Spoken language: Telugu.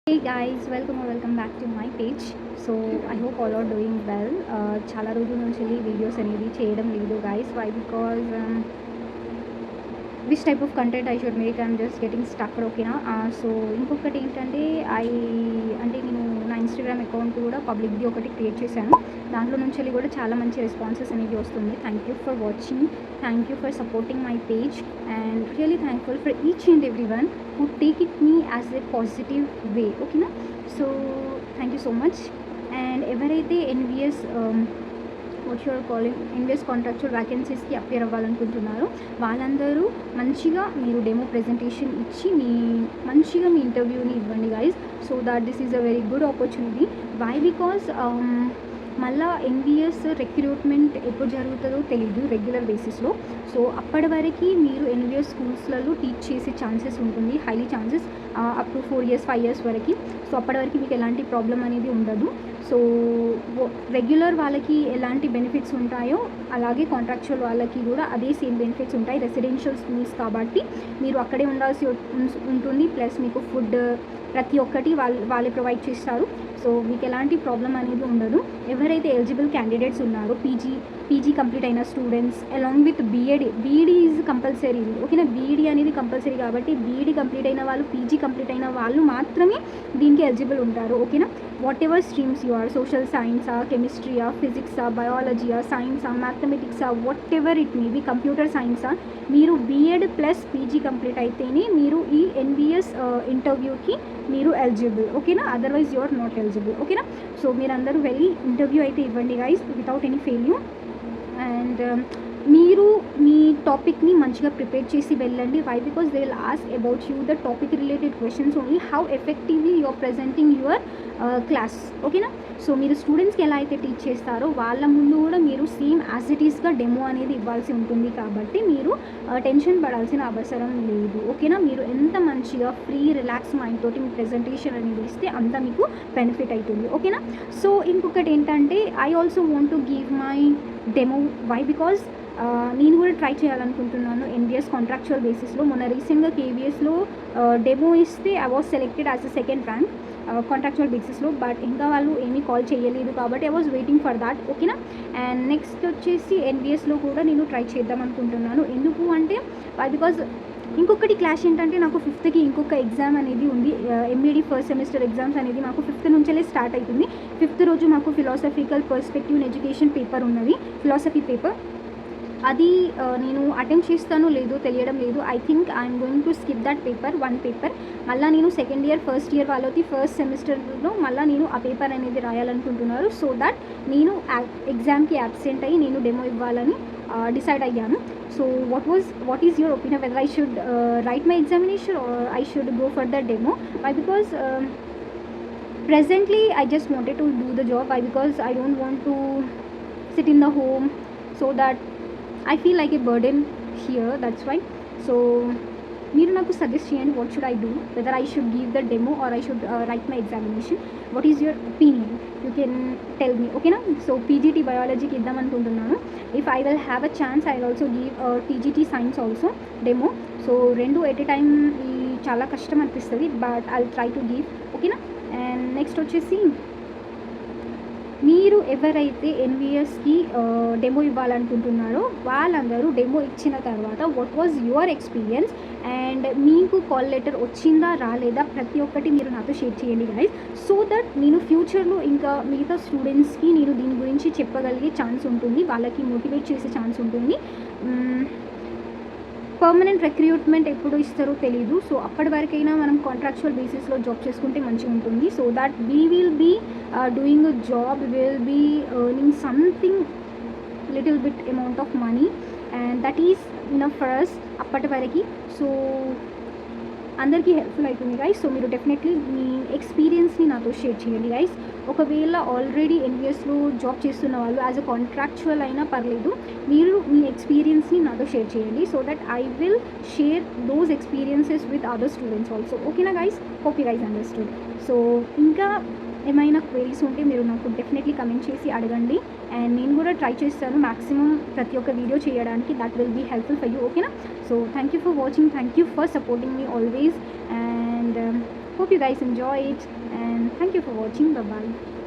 Hey guys, welcome back to my page. So I hope all are doing well. చాలా రోజుల నుంచి వీడియోస్ అనేది చేయడం లేదు guys. Why? Because which type of content I should make, I'm just getting stuck, ఓకేనా. సో ఇంకొకటి ఏంటంటే నేను నా ఇన్స్టాగ్రామ్ అకౌంట్ కూడా పబ్లిక్ది ఒకటి క్రియేట్ చేశాను. దాంట్లో నుంచి కూడా చాలా మంచి రెస్పాన్సెస్ అనేది వస్తుంది. Thank you for watching, thank you for supporting my page and really thankful for each and every one who take it me as a positive way, okay na. So thank you so much. And ఎవరైతే NVS what you are calling NVS contractual వ్యాకెన్సీస్కి అపియర్ అవ్వాలనుకుంటున్నారో వాళ్ళందరూ మంచిగా మీరు డెమో ప్రెజెంటేషన్ ఇచ్చి మంచిగా మీ ఇంటర్వ్యూని ఇవ్వండి guys. So that this is a very good opportunity. Why? Because మళ్ళీ ఎన్విఎస్ రిక్రూట్మెంట్ ఎప్పుడు జరుగుతుందో తెలీదు రెగ్యులర్ బేసిస్లో. సో అప్పటి వరకు మీరు ఎన్విఎస్ స్కూల్స్లలో టీచ్ చేసే ఛాన్సెస్ ఉంటుంది, highly chances, up to 4 years 5 years వరకు. సో అప్పటి వరకు మీకు ఎలాంటి ప్రాబ్లం అనేది ఉండదు. సో రెగ్యులర్ వాళ్ళకి ఎలాంటి బెనిఫిట్స్ ఉంటాయో అలాగే కాంట్రాక్చువల్ వాళ్ళకి కూడా అదే సేమ్ బెనిఫిట్స్ ఉంటాయి. రెసిడెన్షియల్ స్కూల్స్ కాబట్టి మీరు అక్కడే ఉండాల్సి ఉంటుంది. ప్లస్ మీకు ఫుడ్ ప్రతి ఒక్కటి వాళ్ళే ప్రొవైడ్ చేస్తారు. సో మీకు ఎలాంటి ప్రాబ్లం అనేది ఉండదు. ఎవరైతే ఎలిజిబుల్ క్యాండిడేట్స్ ఉన్నారో పీజీ కంప్లీట్ అయిన students along with BEd is compulsory, ఓకేనా. బీఈడి అనేది కంపల్సరీ కాబట్టి బీఈడి కంప్లీట్ అయిన వాళ్ళు, పీజీ కంప్లీట్ అయిన వాళ్ళు మాత్రమే దీనికి ఎలిజిబుల్ ఉంటారు, ఓకేనా. Whatever streams you are, social సైన్సా, కెమిస్ట్రీయా, ఫిజిక్సా, బయాలజీయా, సైన్సా, మ్యాథమెటిక్సా, whatever it may be, computer సైన్సా, మీరు బీఎడ్ ప్లస్ పీజీ కంప్లీట్ అయితేనే మీరు ఈ ఎన్విఎస్ ఇంటర్వ్యూకి మీరు ఎలిజిబుల్, ఓకేనా. Otherwise you are not eligible, ఓకేనా. సో మీరందరూ వెళ్ళి ఇంటర్వ్యూ అయితే ఇవ్వండి guys without any failure. And మీరు మీ టాపిక్ని మంచిగా ప్రిపేర్ చేసి వెళ్ళండి. Why? Because they will ask about you the topic related questions only, how effectively you are presenting your class, ఓకేనా. సో మీరు స్టూడెంట్స్కి ఎలా అయితే టీచ్ చేస్తారో వాళ్ళ ముందు కూడా మీరు సేమ్ యాజ్ ఇట్ ఈస్గా డెమో అనేది ఇవ్వాల్సి ఉంటుంది. కాబట్టి మీరు టెన్షన్ పడాల్సిన అవసరం లేదు, ఓకేనా. మీరు ఎంత మంచిగా ఫ్రీ రిలాక్స్ మైండ్ తోటి మీ ప్రెజెంటేషన్ అనేది ఇస్తే అంత మీకు బెనిఫిట్ అవుతుంది, ఓకేనా. సో ఇంకొకటి ఏంటంటే I also want to give my demo. Why? Because నేను కూడా ట్రై చేయాలనుకుంటున్నాను ఎన్విఎస్ కాంట్రాక్చువల్ బేసిస్లో. మొన్న రీసెంట్గా కేవీఎస్లో డెమో ఇస్తే I was selected as a second rank contractual బేసిస్లో. బట్ ఇంకా వాళ్ళు ఏమీ కాల్ చేయలేదు కాబట్టి I was waiting for that, ఓకేనా. అండ్ నెక్స్ట్ వచ్చేసి ఎన్విఎస్లో కూడా నేను ట్రై చేద్దాం అనుకుంటున్నాను. ఎందుకు అంటే బికాజ్ ఇంకొకటి క్లాష్ ఏంటంటే నాకు 5th ఇంకొక ఎగ్జామ్ అనేది ఉంది. ఎంఈడి ఫస్ట్ సెమిస్టర్ ఎగ్జామ్స్ అనేది మాకు 5th నుంచే స్టార్ట్ అవుతుంది. 5th రోజు మాకు philosophical perspective in education paper ఉన్నది, ఫిలాసఫీ పేపర్. అది నేను అటెంప్ట్ చేస్తానో లేదో తెలియడం లేదు. I think I'm going to skip that paper, 1 paper. మళ్ళీ నేను సెకండ్ ఇయర్ ఫస్ట్ ఇయర్ వాళ్ళకి ఫస్ట్ సెమిస్టర్లో మళ్ళీ నేను ఆ పేపర్ అనేది రాయాలనుకుంటున్నారు. సో దట్ నేను ఎగ్జామ్కి యాబ్సెంట్ అయ్యి నేను డెమో ఇవ్వాలని డిసైడ్ అయ్యాను. So what is your opinion, whether I should write my examination or I should go for the demo? Why? Because presently I just wanted to do the job. Why? Because I don't want to sit in the home, so that I feel like a burden here, that's why. So మీరు నాకు సజెస్ట్ చేయండి, what should I do, whether I should give the demo or I should write my examination. What is your opinion? You can tell me, ఓకేనా. సో పీజీటీ బయాలజీకి ఇద్దాం అనుకుంటున్నాను. If I will have a chance I will also give TGT science also demo. So 2 at a time చాలా కష్టం అనిపిస్తుంది, but I will try to give, ఓకేనా. అండ్ నెక్స్ట్ వచ్చేసి మీరు ఎవరైతే ఎన్విఎస్కి డెమో ఇవ్వాలనుకుంటున్నారో వాళ్ళందరూ డెమో ఇచ్చిన తర్వాత what was your experience and మీకు కాల్ లెటర్ వచ్చిందా రాలేదా ప్రతి ఒక్కటి మీరు నాతో షేర్ చేయండి గైస్. సో దట్ నేను ఫ్యూచర్లో ఇంకా మిగతా స్టూడెంట్స్కి నేను దీని గురించి చెప్పగలిగే ఛాన్స్ ఉంటుంది, వాళ్ళకి మోటివేట్ చేసే ఛాన్స్ ఉంటుంది. పర్మనెంట్ రిక్రూట్మెంట్ ఎప్పుడు ఇస్తారో తెలీదు. సో అప్పటి వరకైనా మనం కాంట్రాక్చువల్ బేసిస్లో జాబ్ చేసుకుంటే మంచిగా ఉంటుంది. So that we will be doing a job, will be earning something little bit amount of money and that is enough for us అప్పటి వరకు. సో అందరికీ హెల్ప్ఫుల్ అవుతుంది గైస్. సో మీరు డెఫినెట్లీ మీ ఎక్స్పీరియన్స్ని నాతో షేర్ చేయండి గైస్. ఒకవేళ ఆల్రెడీ ఎన్విఎస్లో జాబ్ చేస్తున్న వాళ్ళు యాజ్ అ కాంట్రాక్చువల్ అయినా పర్లేదు, మీరు మీ ఎక్స్పీరియన్స్ని నాతో షేర్ చేయండి. So that I will share those experiences with other students also, ఓకేనా guys. Hope you guys understood. So ఇంకా ఏమైనా క్వెరీస్ ఉంటే మీరు నాకు డెఫినెట్లీ కమెంట్ చేసి అడగండి అండ్ నేను కూడా ట్రై చేస్తాను మ్యాక్సిమం ప్రతి ఒక్క వీడియో చేయడానికి. That will be helpful for you, ఓకేనా. So thank you for watching, thank you for supporting me always and hope you guys enjoy it and thank you for watching. Bye bye.